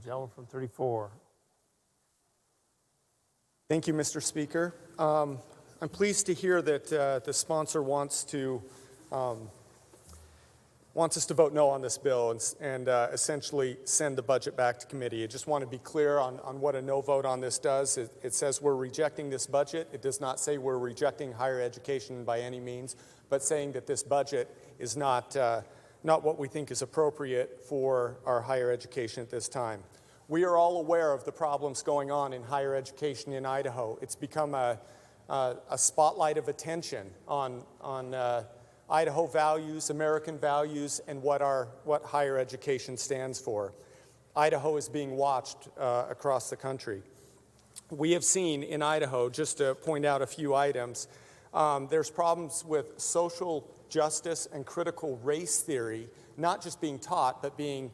Gentleman from 34. Thank you, Mr. Speaker. I'm pleased to hear that the sponsor wants us to vote no on this bill and essentially send the budget back to committee. I just want to be clear on what a no vote on this does. It says we're rejecting this budget. It does not say we're rejecting higher education by any means, but saying that this budget is not what we think is appropriate for our higher education at this time. We are all aware of the problems going on in higher education in Idaho. It's become a spotlight of attention on Idaho values, American values, and what higher education stands for. Idaho is being watched across the country. We have seen in Idaho, just to point out a few items, there's problems with social justice and critical race theory, not just being taught, but being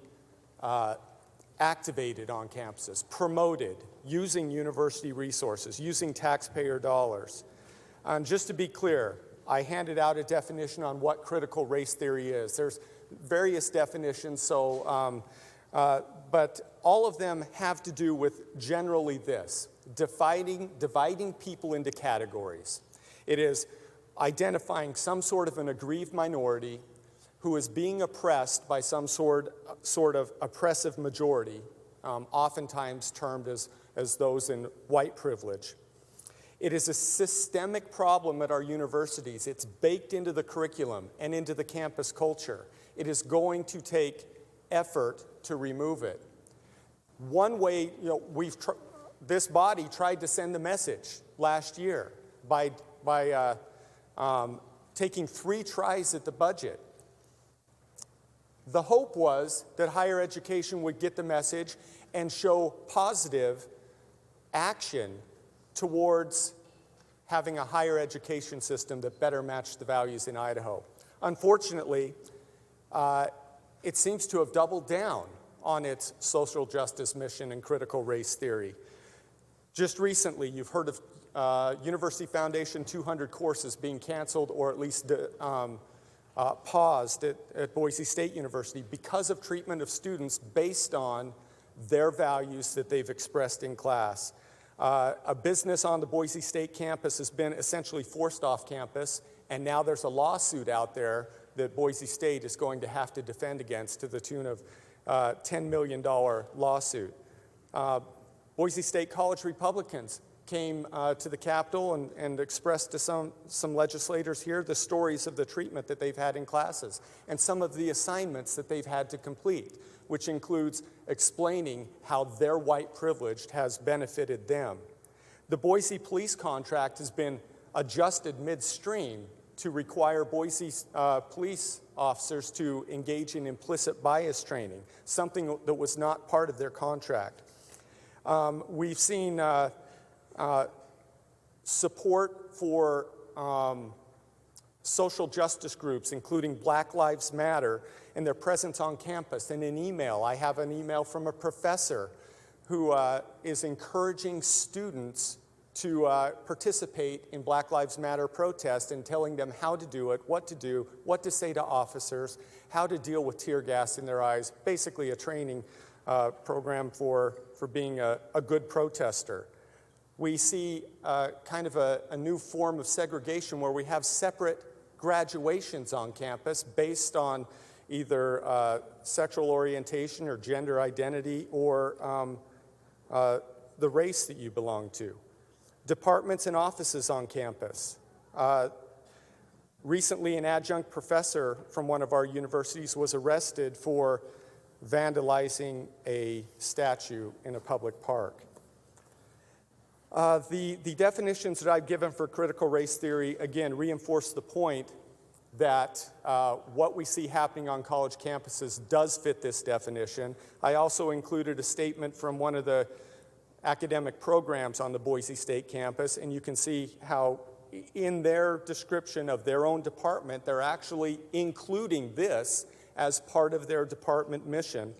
activated on campuses, promoted, using university resources, using taxpayer dollars. And just to be clear, I handed out a definition on what critical race theory is. There's various definitions, but all of them have to do with generally this, dividing people into categories. It is identifying some sort of an aggrieved minority who is being oppressed by some sort of oppressive majority, oftentimes termed as those in white privilege. It is a systemic problem at our universities. It's baked into the curriculum and into the campus culture. It is going to take effort to remove it. One way, this body tried to send the message last year by taking 3 tries at the budget. The hope was that higher education would get the message and show positive action towards having a higher education system that better matched the values in Idaho. Unfortunately, it seems to have doubled down on its social justice mission and critical race theory. Just recently, you've heard of University Foundation 200 courses being canceled or at least paused at Boise State University because of treatment of students based on their values that they've expressed in class. A business on the Boise State campus has been essentially forced off campus, and now there's a lawsuit out there that Boise State is going to have to defend against to the tune of $10 million lawsuit. Boise State College Republicans came to the Capitol and expressed to some legislators here the stories of the treatment that they've had in classes and some of the assignments that they've had to complete, which includes explaining how their white privilege has benefited them. The Boise police contract has been adjusted midstream to require Boise police officers to engage in implicit bias training, something that was not part of their contract. We've seen support for social justice groups, including Black Lives Matter, and their presence on campus. In an email, I have an email from a professor who is encouraging students to participate in Black Lives Matter protests and telling them how to do it, what to say to officers, how to deal with tear gas in their eyes, basically a training program for being a good protester. We see kind of a new form of segregation where we have separate graduations on campus based on either sexual orientation or gender identity or the race that you belong to. Departments and offices on campus. Recently, an adjunct professor from one of our universities was arrested for vandalizing a statue in a public park. The definitions that I've given for critical race theory, again, reinforce the point that what we see happening on college campuses does fit this definition. I also included a statement from one of the academic programs on the Boise State campus, and you can see how in their description of their own department, they're actually including this as part of their department mission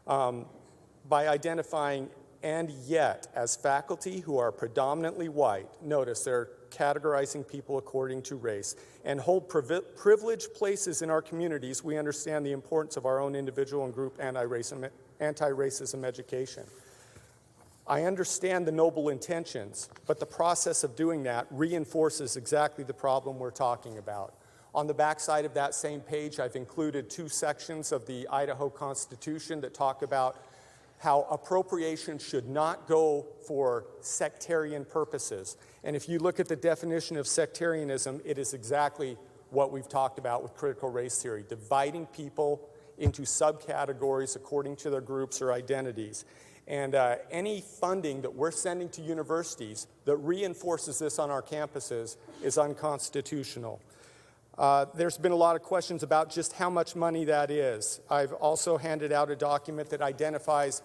by identifying "and yet" as faculty who are predominantly white. Notice they're categorizing people according to race, and hold privileged places in our communities. We understand the importance of our own individual and group anti-racism anti-racism education. I understand the noble intentions, but the process of doing that reinforces exactly the problem we're talking about. On the backside of that same page, I've included 2 sections of the Idaho Constitution that talk about how appropriation should not go for sectarian purposes. And if you look at the definition of sectarianism, it is exactly what we've talked about with critical race theory, dividing people into subcategories according to their groups or identities. And any funding that we're sending to universities that reinforces this on our campuses is unconstitutional. There's been a lot of questions about just how much money that is. I've also handed out a document that identifies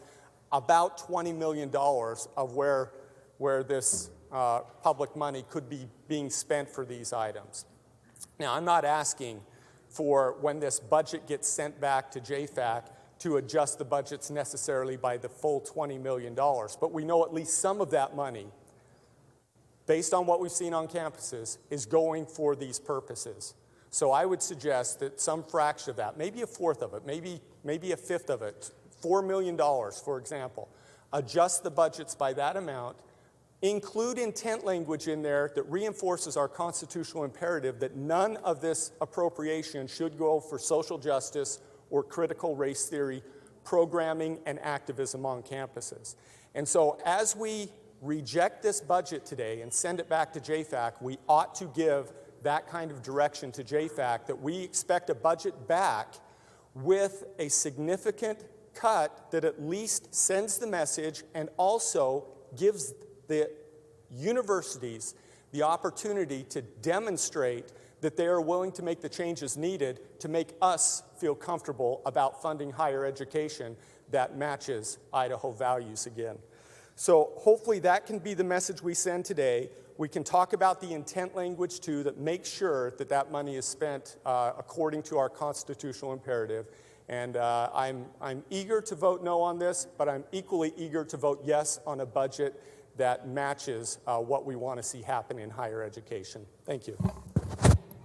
about $20 million of where this public money could be being spent for these items. Now, I'm not asking for when this budget gets sent back to JFAC to adjust the budgets necessarily by the full $20 million, but we know at least some of that money, based on what we've seen on campuses, is going for these purposes. So I would suggest that some fraction of that, maybe a fourth of it, maybe a fifth of it, $4 million, for example, adjust the budgets by that amount, include intent language in there that reinforces our constitutional imperative that none of this appropriation should go for social justice or critical race theory programming and activism on campuses. And so as we reject this budget today and send it back to JFAC, we ought to give that kind of direction to JFAC that we expect a budget back with a significant cut that at least sends the message and also gives the universities the opportunity to demonstrate that they are willing to make the changes needed to make us feel comfortable about funding higher education that matches Idaho values again. So hopefully that can be the message we send today. We can talk about the intent language too that makes sure that that money is spent according to our constitutional imperative. And I'm eager to vote no on this, but I'm equally eager to vote yes on a budget that matches what we want to see happen in higher education. Thank you.